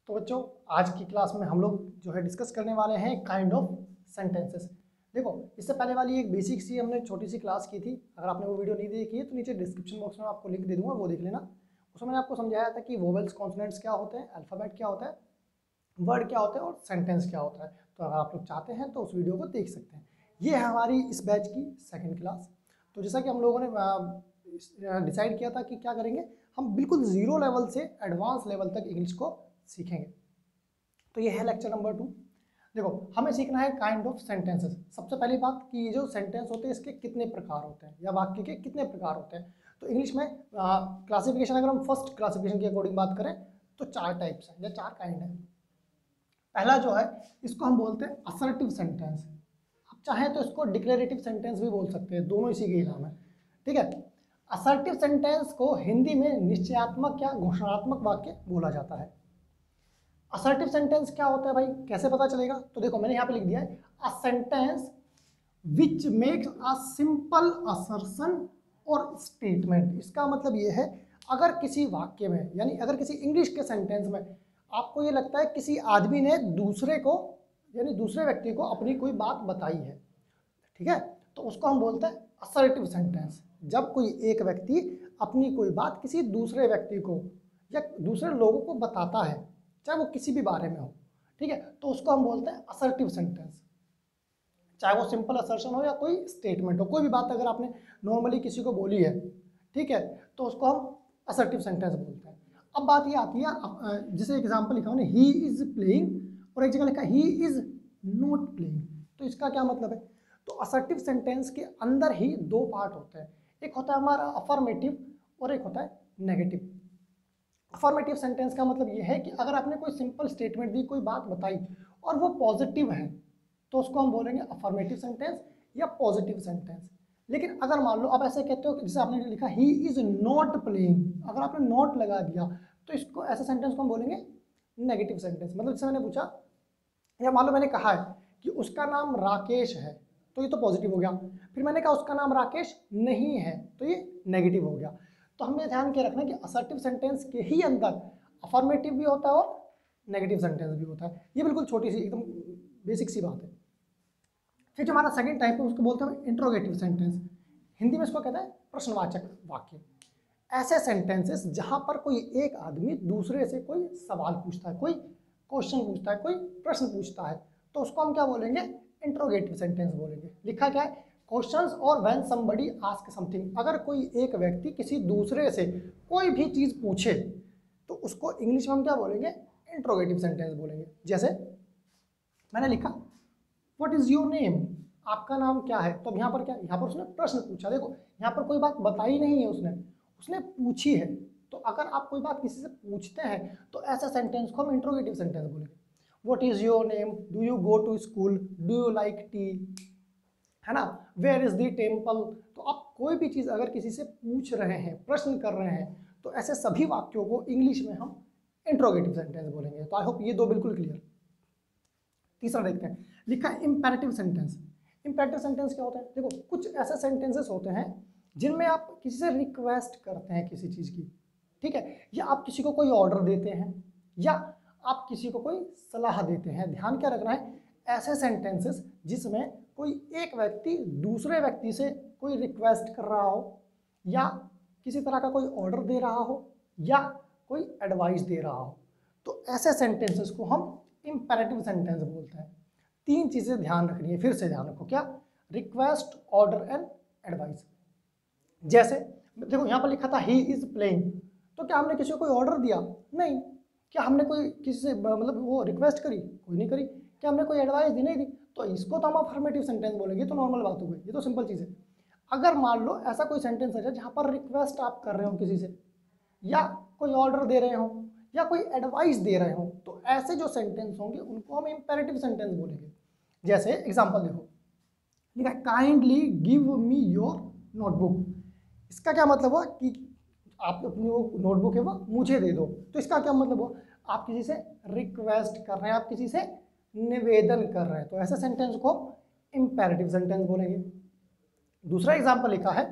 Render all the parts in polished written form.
तो बच्चों आज की क्लास में हम लोग जो है डिस्कस करने वाले हैं काइंड ऑफ सेंटेंसेस। देखो इससे पहले वाली एक बेसिक सी हमने छोटी सी क्लास की थी। अगर आपने वो वीडियो नहीं देखी है तो नीचे डिस्क्रिप्शन बॉक्स में आपको लिंक दे दूंगा, वो देख लेना। उसमें मैंने आपको समझाया था कि वोवेल्स कॉन्सोनेंट्स क्या होते हैं, अल्फ़ाबेट क्या होता है, वर्ड क्या होता है और सेंटेंस क्या होता है। तो अगर आप लोग चाहते हैं तो उस वीडियो को देख सकते हैं। ये है हमारी इस बैच की सेकेंड क्लास। तो जैसा कि हम लोगों ने डिसाइड किया था कि क्या करेंगे, हम बिल्कुल ज़ीरो लेवल से एडवांस लेवल तक इंग्लिश को सीखेंगे। तो ये है लेक्चर नंबर 2। देखो हमें सीखना है काइंड ऑफ सेंटेंसेस। सबसे पहली बात कि ये जो सेंटेंस होते हैं इसके कितने प्रकार होते हैं या वाक्य के कितने प्रकार होते हैं। तो इंग्लिश में क्लासिफिकेशन, अगर हम फर्स्ट क्लासिफिकेशन के अकॉर्डिंग बात करें तो 4 टाइप्स हैं या 4 काइंड हैं। पहला जो है इसको हम बोलते हैं असर्टिव सेंटेंस। आप चाहें तो इसको डिक्लेरेटिव सेंटेंस भी बोल सकते हैं, दोनों इसी के ही नाम है। ठीक है। असर्टिव सेंटेंस को हिंदी में निश्चयात्मक या घोषणात्मक वाक्य बोला जाता है। असर्टिव सेंटेंस क्या होता है भाई, कैसे पता चलेगा? तो देखो मैंने यहाँ पे लिख दिया है a sentence which makes a simple assertion और स्टेटमेंट। इसका मतलब ये है अगर किसी वाक्य में यानी अगर किसी इंग्लिश के सेंटेंस में आपको ये लगता है किसी आदमी ने दूसरे को यानी दूसरे व्यक्ति को अपनी कोई बात बताई है, ठीक है, तो उसको हम बोलते हैं असर्टिव सेंटेंस। जब कोई एक व्यक्ति अपनी कोई बात किसी दूसरे व्यक्ति को या दूसरे लोगों को बताता है, चाहे वो किसी भी बारे में हो, ठीक है, तो उसको हम बोलते हैं असर्टिव सेंटेंस। चाहे वो सिंपल असर्शन हो या कोई स्टेटमेंट हो, कोई भी बात अगर आपने नॉर्मली किसी को बोली है, ठीक है, तो उसको हम असर्टिव सेंटेंस बोलते हैं। अब बात ये आती है, जैसे एग्जांपल लिखा मैंने ही इज प्लेइंग और एक जगह लिखा ही इज नॉट प्लेइंग, तो इसका क्या मतलब है? तो असर्टिव सेंटेंस के अंदर ही 2 पार्ट होते हैं, एक होता है हमारा अफर्मेटिव और एक होता है नेगेटिव। अफर्मेटिव सेंटेंस का मतलब ये है कि अगर आपने कोई सिंपल स्टेटमेंट दी, कोई बात बताई और वो पॉजिटिव है तो उसको हम बोलेंगे अफर्मेटिव सेंटेंस या पॉजिटिव सेंटेंस। लेकिन अगर मान लो आप ऐसे कहते हो कि जैसे आपने लिखा ही इज नॉट प्लेइंग, अगर आपने नॉट लगा दिया तो इसको ऐसे सेंटेंस को हम बोलेंगे नेगेटिव सेंटेंस। मतलब जैसे मैंने पूछा या मान लो मैंने कहा है कि उसका नाम राकेश है, तो ये तो पॉजिटिव हो गया। फिर मैंने कहा उसका नाम राकेश नहीं है, तो ये नेगेटिव हो गया। तो हमें ध्यान के रखना कि असर्टिव सेंटेंस के ही अंदर अफर्मेटिव भी होता है और नेगेटिव सेंटेंस भी होता है। ये बिल्कुल छोटी सी एकदम बेसिक सी बात है। फिर जो हमारा सेकंड टाइप है उसको बोलते हैं इंट्रोगेटिव सेंटेंस। हिंदी में इसको कहते हैं प्रश्नवाचक वाक्य। ऐसे सेंटेंसेस जहां पर कोई एक आदमी दूसरे से कोई सवाल पूछता है, कोई क्वेश्चन पूछता है, कोई प्रश्न पूछता है, तो उसको हम क्या बोलेंगे? इंट्रोगेटिव सेंटेंस बोलेंगे। लिखा क्या है? क्वेश्चंस और व्हेन समबडी आस्क समथिंग। अगर कोई एक व्यक्ति किसी दूसरे से कोई भी चीज़ पूछे तो उसको इंग्लिश में हम क्या बोलेंगे? इंट्रोगेटिव सेंटेंस बोलेंगे। जैसे मैंने लिखा व्हाट इज योर नेम, आपका नाम क्या है, तो यहाँ पर क्या, यहाँ पर उसने प्रश्न पूछा। देखो यहाँ पर कोई बात बताई नहीं है, उसने उसने पूछी है। तो अगर आप कोई बात किसी से पूछते हैं तो ऐसा सेंटेंस को हम इंट्रोगेटिव सेंटेंस बोलेंगे। What is your name, do you go to school, do you like tea, है ना, वेयर इज द टेम्पल। तो आप कोई भी चीज़ अगर किसी से पूछ रहे हैं, प्रश्न कर रहे हैं, तो ऐसे सभी वाक्यों को इंग्लिश में हम इंट्रोगेटिव सेंटेंस बोलेंगे। तो आई होप ये 2 बिल्कुल क्लियर। तीसरा देखते हैं, लिखा है इंपेरेटिव सेंटेंस। इंपेरेटिव सेंटेंस क्या होता है? देखो कुछ ऐसे सेंटेंसेस होते हैं जिनमें आप किसी से रिक्वेस्ट करते हैं किसी चीज़ की, ठीक है, या आप किसी को कोई ऑर्डर देते हैं या आप किसी को कोई सलाह देते हैं। ध्यान क्या रखना है, ऐसे सेंटेंसेस जिसमें कोई एक व्यक्ति दूसरे व्यक्ति से कोई रिक्वेस्ट कर रहा हो या किसी तरह का कोई ऑर्डर दे रहा हो या कोई एडवाइस दे रहा हो, तो ऐसे सेंटेंसेस को हम इंपेरेटिव सेंटेंस बोलते हैं। 3 चीज़ें ध्यान रखनी है, फिर से ध्यान रखो, क्या? Request, order and advice. जैसे देखो यहाँ पर लिखा था ही इज प्लेइंग, तो क्या हमने किसी को कोई ऑर्डर दिया? नहीं। क्या हमने कोई किसी से मतलब वो रिक्वेस्ट करी? कोई नहीं करी। क्या हमने कोई एडवाइस दी? नहीं दी। तो इसको तो हम अफर्मेटिव सेंटेंस बोलेंगे, तो नॉर्मल बात हो गई, ये तो सिंपल चीज़ है। अगर मान लो ऐसा कोई सेंटेंस है जहाँ पर रिक्वेस्ट आप कर रहे हो किसी से या कोई ऑर्डर दे रहे हो या कोई एडवाइस दे रहे हो, तो ऐसे जो सेंटेंस होंगे उनको हम इंपेरेटिव सेंटेंस बोलेंगे। जैसे एग्जांपल देखो, लिखा है kindly give me your notebook. इसका क्या मतलब हुआ कि आप अपनी वो नोटबुक है वो मुझे दे दो। तो इसका क्या मतलब हुआ? आप किसी से रिक्वेस्ट कर रहे हैं, आप किसी से निवेदन कर रहे हैं, तो ऐसे सेंटेंस को इंपेरेटिव सेंटेंस बोलेंगे। दूसरा एग्जांपल लिखा है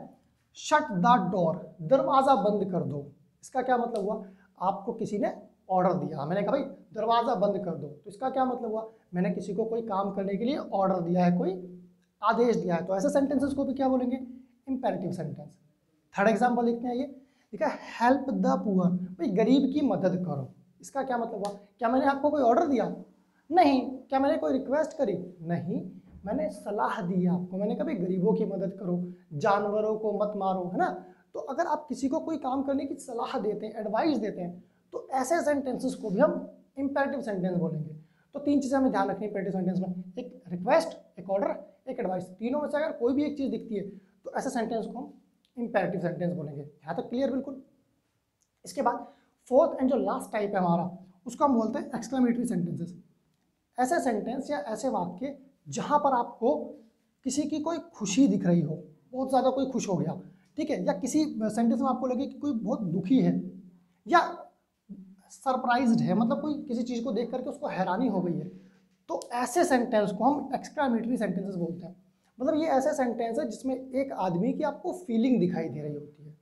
शट द डोर, दरवाज़ा बंद कर दो। इसका क्या मतलब हुआ? आपको किसी ने ऑर्डर दिया, मैंने कहा भाई दरवाज़ा बंद कर दो, तो इसका क्या मतलब हुआ, मैंने किसी को कोई काम करने के लिए ऑर्डर दिया है, कोई आदेश दिया है। तो ऐसे सेंटेंसेस को भी क्या बोलेंगे, इंपेरेटिव सेंटेंस। थर्ड एग्जाम्पल देखते हैं, ये देखा हेल्प द पुअर, भाई गरीब की मदद करो, इसका क्या मतलब हुआ, क्या मैंने आपको कोई ऑर्डर दिया, नहीं। क्या मैंने कोई रिक्वेस्ट करी, नहीं। मैंने सलाह दी आपको, मैंने कहा भाई गरीबों की मदद करो, जानवरों को मत मारो, है ना। तो अगर आप किसी को कोई काम करने की सलाह देते हैं, एडवाइस देते हैं, तो ऐसे सेंटेंसेस को भी हम इंपेरेटिव सेंटेंस बोलेंगे। तो तीन चीज़ें हमें ध्यान रखनी है इंपेरेटिव सेंटेंस में, एक रिक्वेस्ट, एक ऑर्डर, एक एडवाइस। तीनों में से अगर कोई भी एक चीज़ दिखती है तो ऐसे सेंटेंस को हम इंपेरेटिव सेंटेंस बोलेंगे। यहाँ तक क्लियर बिल्कुल। इसके बाद फोर्थ एंड जो लास्ट टाइप है हमारा, उसको हम बोलते हैं एक्सक्लेमेटरी सेंटेंसेस। ऐसे सेंटेंस या ऐसे वाक्य जहाँ पर आपको किसी की कोई खुशी दिख रही हो, बहुत ज़्यादा कोई खुश हो गया, ठीक है, या किसी सेंटेंस में आपको लगे कि कोई बहुत दुखी है या सरप्राइज्ड है, मतलब कोई किसी चीज़ को देख करके उसको हैरानी हो गई है, तो ऐसे सेंटेंस को हम एक्सक्लेमेटरी सेंटेंसेस बोलते हैं। मतलब ये ऐसे सेंटेंस है जिसमें एक आदमी की आपको फीलिंग दिखाई दे रही होती है,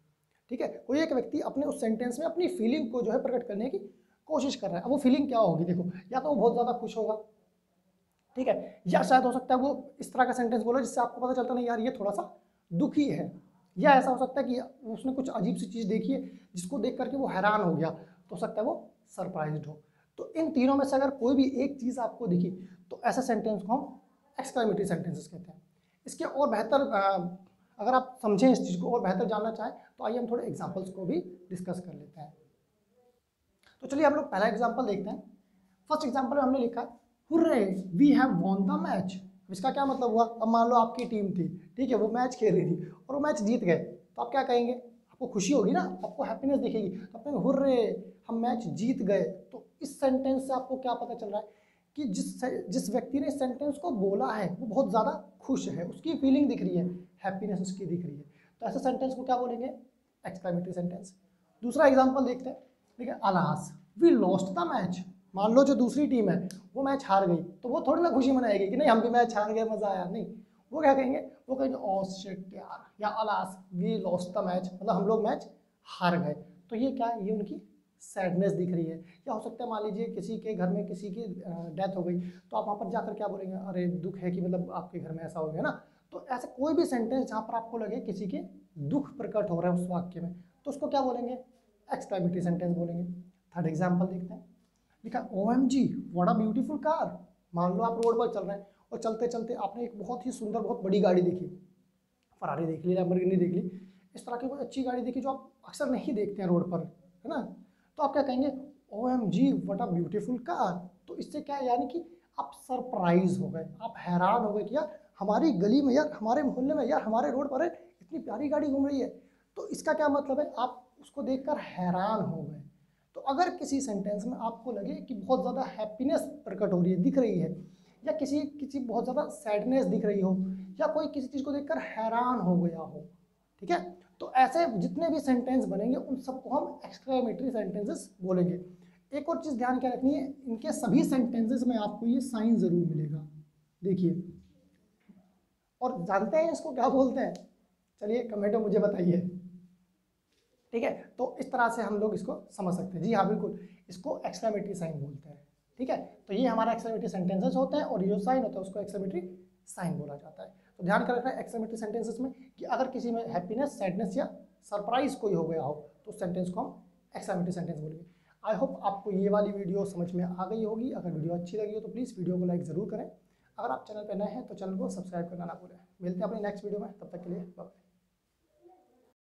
ठीक है, कोई एक व्यक्ति अपने उस सेंटेंस में अपनी फीलिंग को जो है प्रकट करने की कोशिश कर रहा है। अब वो फीलिंग क्या होगी, देखो, या तो वो बहुत ज़्यादा खुश होगा, ठीक है, या शायद हो सकता है वो इस तरह का सेंटेंस बोलो जिससे आपको पता चलता नहीं यार ये थोड़ा सा दुखी है, या ऐसा हो सकता है कि उसने कुछ अजीब सी चीज़ देखी है जिसको देख करके वो हैरान हो गया, तो हो सकता है वो सरप्राइज्ड हो। तो इन तीनों में से अगर कोई भी एक चीज़ आपको दिखी तो ऐसे सेंटेंस को हम एक्सक्लेमेटरी सेंटेंसेस कहते हैं। इसके और बेहतर अगर आप समझें इस चीज़ को और बेहतर जानना चाहें तो आइए हम थोड़े एग्जाम्पल्स को भी डिस्कस कर लेते हैं। तो चलिए हम लोग पहला एग्जाम्पल देखते हैं। फर्स्ट एग्जाम्पल में हमने लिखा है hurray we have won the match. इसका क्या मतलब हुआ, अब मान लो आपकी टीम थी, ठीक है, वो मैच खेल रही थी और वो मैच जीत गए, तो आप क्या कहेंगे, आपको खुशी होगी ना, आपको हैप्पीनेस दिखेगी, तो आप कहेंगे हुर्रे हम मैच जीत गए। तो इस सेंटेंस से आपको क्या पता चल रहा है कि जिस व्यक्ति ने इस सेंटेंस को बोला है वो बहुत ज़्यादा खुश है, उसकी फीलिंग दिख रही है, हैप्पीनेस उसकी दिख रही है। तो ऐसे सेंटेंस को क्या बोलेंगे, एक्सक्लेमेटरी सेंटेंस। दूसरा एग्जाम्पल देखते हैं, ठीक है, alas we lost the match. मान लो जो दूसरी टीम है वो मैच हार गई, तो वो थोड़ी ना खुशी मनाएगी कि नहीं हम भी मैच हार गए मजा आया, नहीं, वो क्या कहेंगे, वो कहेंगे ओह शिट यार, या alas we lost the match, मतलब हम लोग मैच हार गए। तो ये क्या है, ये उनकी सैडनेस दिख रही है। या हो सकता है मान लीजिए किसी के घर में किसी की डेथ हो गई, तो आप वहाँ पर जाकर क्या बोलेंगे, अरे दुख है कि मतलब आपके घर में ऐसा हो गया ना। तो ऐसे कोई भी सेंटेंस जहाँ पर आपको लगे किसी के दुख प्रकट हो रहा है उस वाक्य में, तो उसको क्या बोलेंगे, एक्सक्लेमेटरी सेंटेंस बोलेंगे। थर्ड एग्जाम्पल देखते हैं, लिखा OMG what a beautiful car. मान लो आप रोड पर चल रहे हैं और चलते चलते आपने एक बहुत ही सुंदर बहुत बड़ी गाड़ी देखी, फरारी देख ली, लैम्बोर्गिनी देख ली, इस तरह की कोई अच्छी गाड़ी देखी जो आप अक्सर नहीं देखते हैं रोड पर, है ना। तो आप क्या कहेंगे, OMG what a beautiful car. तो इससे क्या है, यानी कि आप सरप्राइज हो गए, आप हैरान हो गए कि यार हमारी गली में, यार हमारे मोहल्ले में, यार हमारे रोड पर इतनी प्यारी गाड़ी घूम रही है। तो इसका क्या मतलब है, आप उसको देखकर हैरान हो गए। तो अगर किसी सेंटेंस में आपको लगे कि बहुत ज़्यादा हैप्पीनेस प्रकट हो रही है, दिख रही है, या किसी किसी बहुत ज़्यादा सैडनेस दिख रही हो, या कोई किसी चीज़ को देखकर हैरान हो गया हो, ठीक है, तो ऐसे जितने भी सेंटेंस बनेंगे उन सबको हम एक्सक्लेमेटरी सेंटेंसेस बोलेंगे। एक और चीज़ ध्यान क्या रखनी है, इनके सभी सेंटेंसेस में आपको ये साइन ज़रूर मिलेगा, देखिए। और जानते हैं इसको क्या बोलते हैं, चलिए कमेंट में मुझे बताइए, ठीक है। तो इस तरह से हम लोग इसको समझ सकते हैं। जी हाँ बिल्कुल, इसको एक्सक्लेमेटरी साइन बोलते हैं, ठीक है। तो ये हमारा एक्सक्लेमेटरी सेंटेंसेस होते हैं और ये जो साइन होता है उसको एक्सक्लेमेटरी साइन बोला जाता है। तो ध्यान कर रखना है एक्सक्लेमेटरी सेंटेंसेस में कि अगर किसी में हैप्पीनेस, सैडनेस या सरप्राइज कोई हो गया हो तो उस सेंटेंस को हम एक्सक्लेमेटरी सेंटेंस बोलेंगे। आई होप आपको ये वाली वीडियो समझ में आ गई होगी। अगर वीडियो अच्छी लगी हो तो प्लीज़ वीडियो को लाइक ज़रूर करें। अगर आप चैनल पर नए हैं तो चैनल को सब्सक्राइब करना ना भूलें। मिलते हैं अपनी नेक्स्ट वीडियो में, तब तक के लिए बाय।